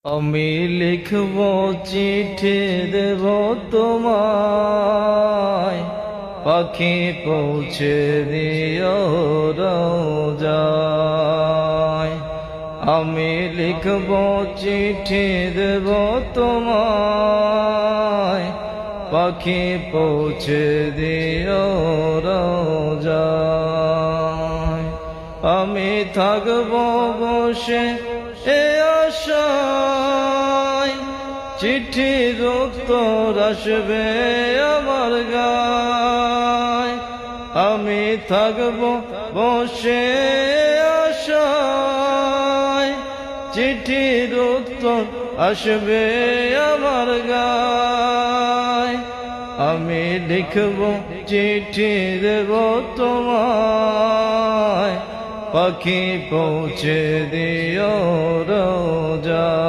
আমি লিখব চিঠি দেব তোমায়, পাখি পৌঁছে দিও রোজায়। আমি লিখব চিঠি দেব তোমায়, পাখি পৌঁছে দিও রোজায়। আমি থাকব বসে এ আশায়, চিঠির উত্তর আসবে আমার গায়। আমি থাকব বসে আশায়, চিঠির উত্তর আসবে আমার গায়। আমি লিখব চিঠি দেব তোমায়, পাখি পৌঁছে দিও রোজায়।